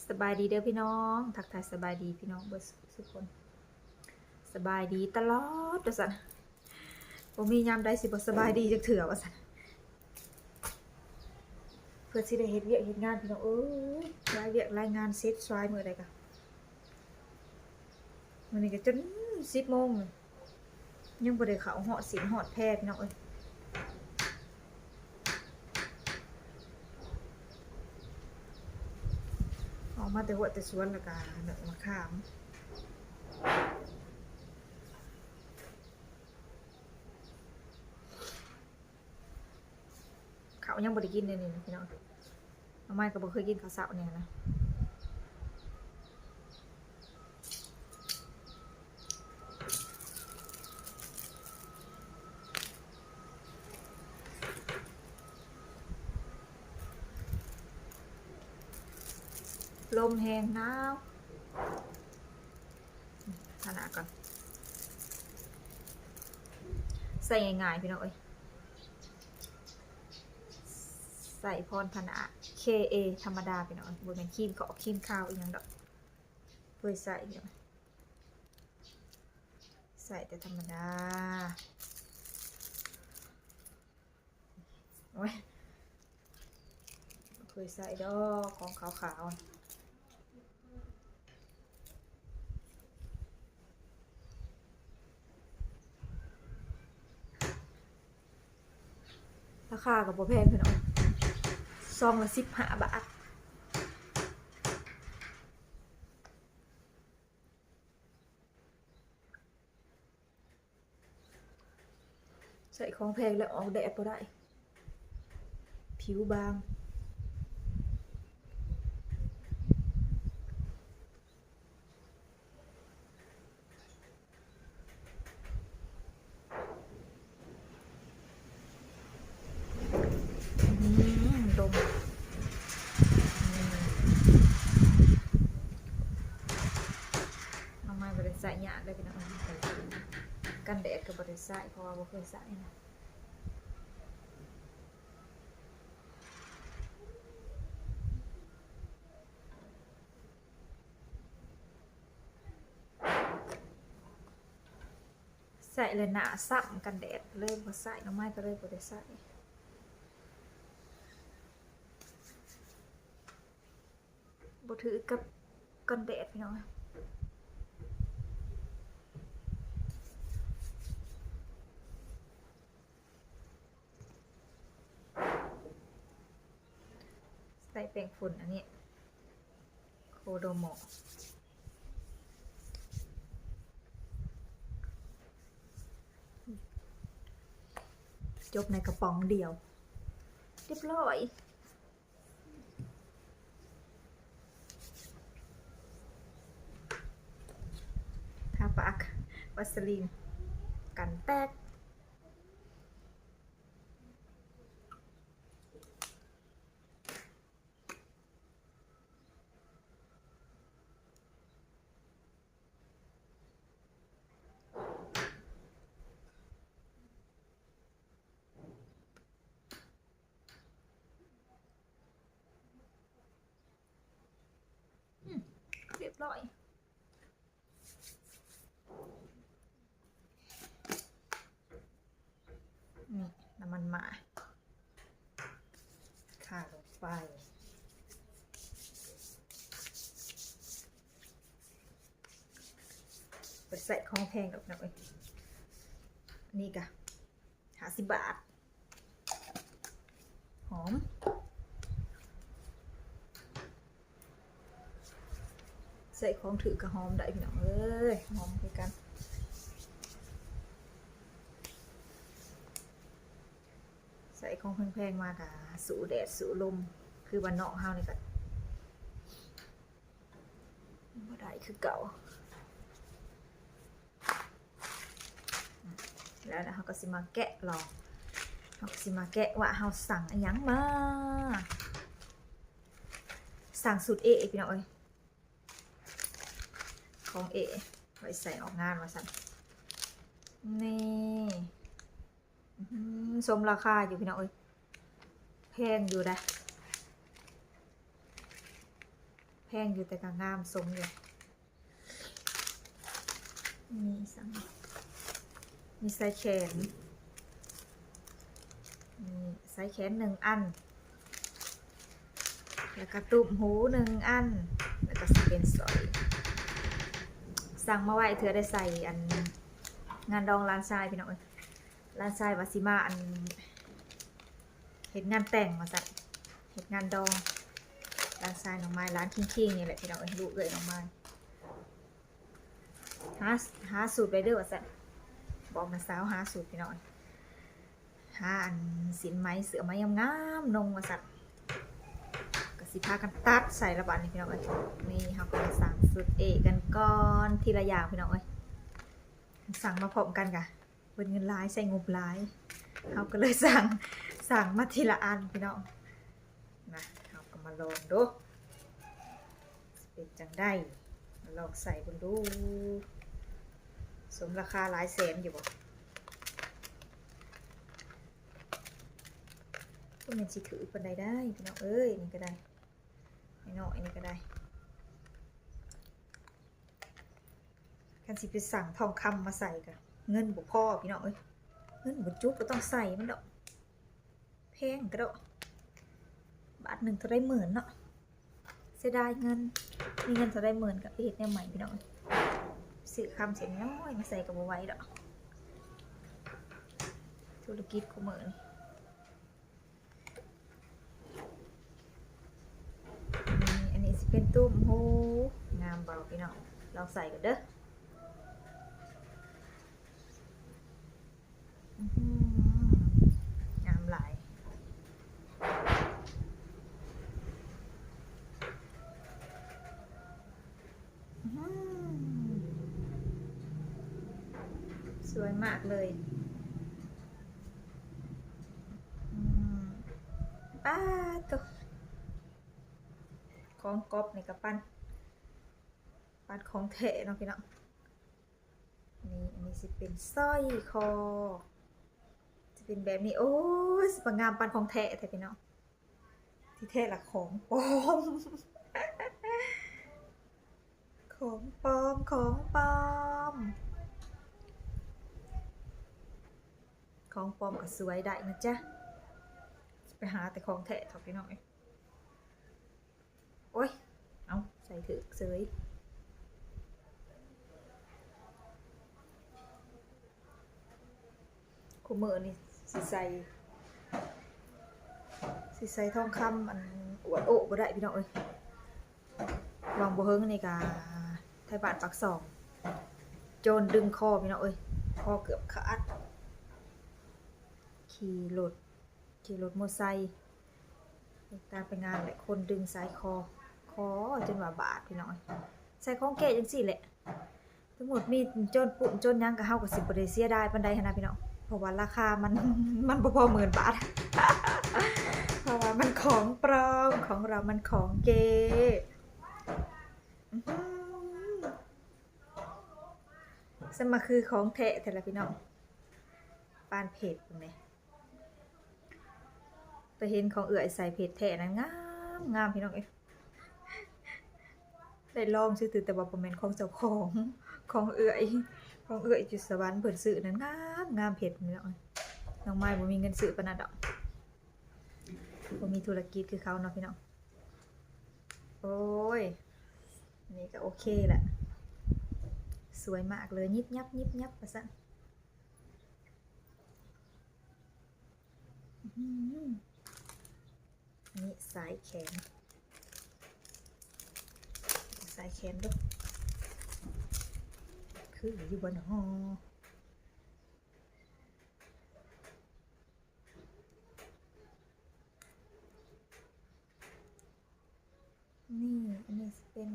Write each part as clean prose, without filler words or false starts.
สบายดีเด้อพี่น้องทักทายสบายดีพี่น้องเบิร์ทุกคนสบายดีตลอดว่าสันผมมียามใดสิบ่สบายดีจักเถื่อว่าสันเพื่อสิได้เฮ็ดเวียกเฮ็ดงานพี่น้องรายเวียกรายงานเสร็จซอยมื้อใดกะมื้อนี้ก็จน10 โมงยังบ่ได้เข้าฮอดศีลฮอดแพทย์พี่น้องออกมาแต่หัวแต่สวนแล้วก็เนื้อมะขามเขายังบ่ได้กินเลยนี่พี่น้องน้องไม้ก็บ่เคยกินข้าวเช้าเนี่ยนะลมแห้งหนาวขนาดก่อนใส่ง่ายๆพี่น้องใส่พรพนะ KA ธรรมดาพี่น้องบ่แม่นครีมก็ครีมข้าวอีหยังดอกเพื่อใส่เดี๋ยวใส่แต่ธรรมดาโอ้ยเคยใส่ดอกของขาวๆราคาก็บ่แพงพี่น้องซองละ15 บาทใส่ของแพงแล้วออกแดดบ่ได้ผิวบางดมน้องไม้บ่ได้ใส่หยาเลยพี่น้องกันแดดก็บ่ได้ใส่เพราะว่าบ่เคยใส่นะใส่เลยหน้าซ้ำกันแดดเลยบ่ใส่น้องไม้ก็เลยบ่ได้ใส่บ่ถือกับกันแดดพี่น้องใส่แป้งฝุ่นอันนี้โคโดโมจบในกระป๋องเดียวเรียบร้อยทาปากวัสลีนกันแตกเรียบร้อยนี่น้ำมันหมาข่ารถไฟไปใส่ของแพงดอกนะนี่กะ50 บาทหอมใส่ของถือกระหอมได้พี่น้องหอมคือกันใส่ของแพงๆมากะสู่แดดสู่ลมคือวันนอกเฮานี่ก็บ่ได้คือเก่าแล้วนะเฮาก็สิมาแกะลองเฮาก็สิมาแกะว่าเฮาสั่งอีหยังมาสั่งสูตรพี่น้องของไว้ใส่ออกงานมาสั่นนี่สมราคาอยู่พี่น้องแพงอยู่นะ แพงอยู่แต่ก็งามสมอยู่นี่สั่งมีไซส์แขนนี่ไซส์แขน1 อันแล้วก็ตุ่มหู1 อันแล้วก็สิเป็นสร้อยสั่งมาไว้เธอได้ใส่อันงานดองร้านชายพี่น้องเอ้ยร้านชายวาซิมาอันเห็นงานแต่งมาสัตว์เห็นงานดองร้านชายน้องไม้ร้านคิงๆนี่แหละพี่น้องเอ้ยลูกเอ้ยน้องไม้หาสูตรไปเด้อว่าสัตว์บอกนะสาวหาสูตรพี่น้องหาอันสินไหมเสือไหมงามๆนงว่าสัตว์ก็สิพากันตัดใส่ระบาดนี่พี่น้องเอ้ยนี่เฮาก็มาสั่งสูตรเอกันก่อนทีละอย่างพี่น้องเอ้ยสั่งมาพร้อมกันกะเป็นเงินหลายใส่งบหลายเขาก็เลยสั่งมาทีละอันพี่น้องนะเขาก็มาลองดูเป็นจังได้มาลองใส่บนดูสมราคาหลายแสนอยู่บ่ก็มันสิถือปันใดได้พี่น้องเอ้ยนี่ก็ได้ไม่น้อยนี่ก็ได้คันสิไปสั่งทองคำมาใส่กันเงินบ่พอพี่น้องเอ้ยเงินบ่จุกก็ต้องใส่มันดอกแพงก็ดอกบาทหนึ่งเท่าไรหมื่นเนาะเสียดายเงินมีเงินเท่าไรหมื่นกับไปเฮ็ดแนวใหม่พี่น้องซื้อคำเสียน้อยมาใส่กับบ่ไหว้ดอกธุรกิจของมื้อนี้อันนี้สิเป็นตุ้มหูงามเบาพี่น้องลองใส่กันเด้องามหลายสวยมากเลยป้าตัวของก๊อปในกระปั้นของแท้เนาะพี่น้องนี่อันนี้สิเป็นสร้อยคอจะเป็นแบบนี้โอ้ยสวยงามปันของแท้แท้พี่น้องที่แท้ละของปลอมของปลอมของปลอมของปลอมก็สวยได้นะจ๊ะไปหาแต่ของแท้เถอะพี่น้องโอ้ยเอาใส่ถือเสยคู่มือนี่สิใส่ทองคำอันอวดโอ้บ่ได้พี่น้องวางบ่เฮิงนี่กะไทยบ้านปักสองโจรดึงคอพี่น้องคอเกือบขาดขี่รถมอเตอร์ไซค์การไปงานแหละคนดึงสายคอจนว่าบาดพี่น้องใส่ของแก่จังซี่แหละทั้งหมดมีโจรปุ่นโจรยังก็เฮาก็สิบ่ได้เสียดายปานใดหันนะพี่น้องเพราะว่าราคามันบ่พอ10,000 บาทเพราะว่ามันของปลอมของเรามันของเก๋สมาคือของแท้แต่ละพี่น้องปานเพจตรงนี้ไปเห็นของเอื่อยใส่เพจแท้นั้นงามพี่น้องได้ลองซื้อแต่ว่าบ่แม่นของเจ้าของเอื่อยจุดสวรรค์เพิ่นซื้อนั้นงามเพจพี่น้องน้องไม้บ่มีเงินซื้อปานนั้นดอกบ่มีธุรกิจคือเขาเนาะพี่น้องโอ้ยนี่ก็โอเคแหละสวยมากเลยยิบยับว่าซั่นนี่สายแขนลูกคืออยู่บนหอนี่อันนี้เป็น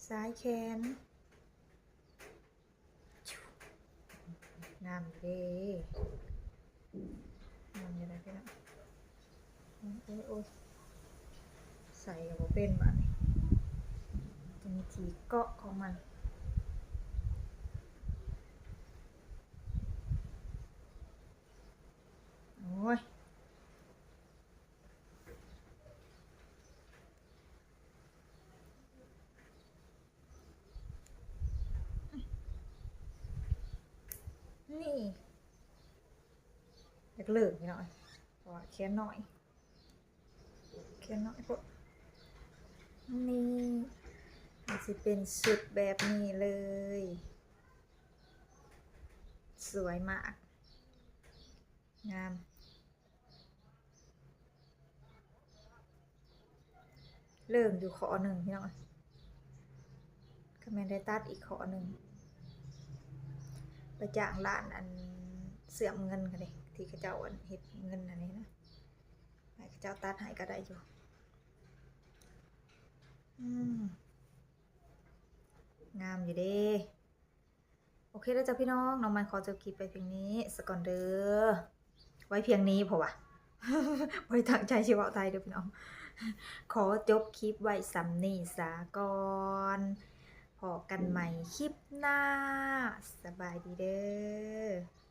สายแขนงามเด้งามอยู่นะพี่น้องโอ้ยใส่กับเป็นมาเนี่ยจะมีทีเกาะของมันโอ้ย นี่อยากเลิกพี่น้อยเพราะว่าแค่น้อยพวกนี่มันจะเป็นชุดแบบนี้เลย สวยมาก งามเริ่มอยู่ขอหนึ่งพี่น้องก็แม่ได้ตัดอีกขอหนึ่งไปจ้างร้านอันเสื่อมเงินกันเลยที่เขาเจ้าอันเฮ็ดเงินอันนี้นะให้เขาเจ้าตัดให้ก็ได้อยู่งามอยู่เด้โอเคแล้วจ้ะพี่น้องน้องมันขอจบคลิปไปเพียงนี้สก่อนเด้อไว้เพียงนี้เพราะว่า ไว้ตั้งใจชีวะไทยเด้อพี่น้องขอจบคลิปไว้สำนีสาก่อนพอกันใหม่คลิปหน้าสบายดีเด้อ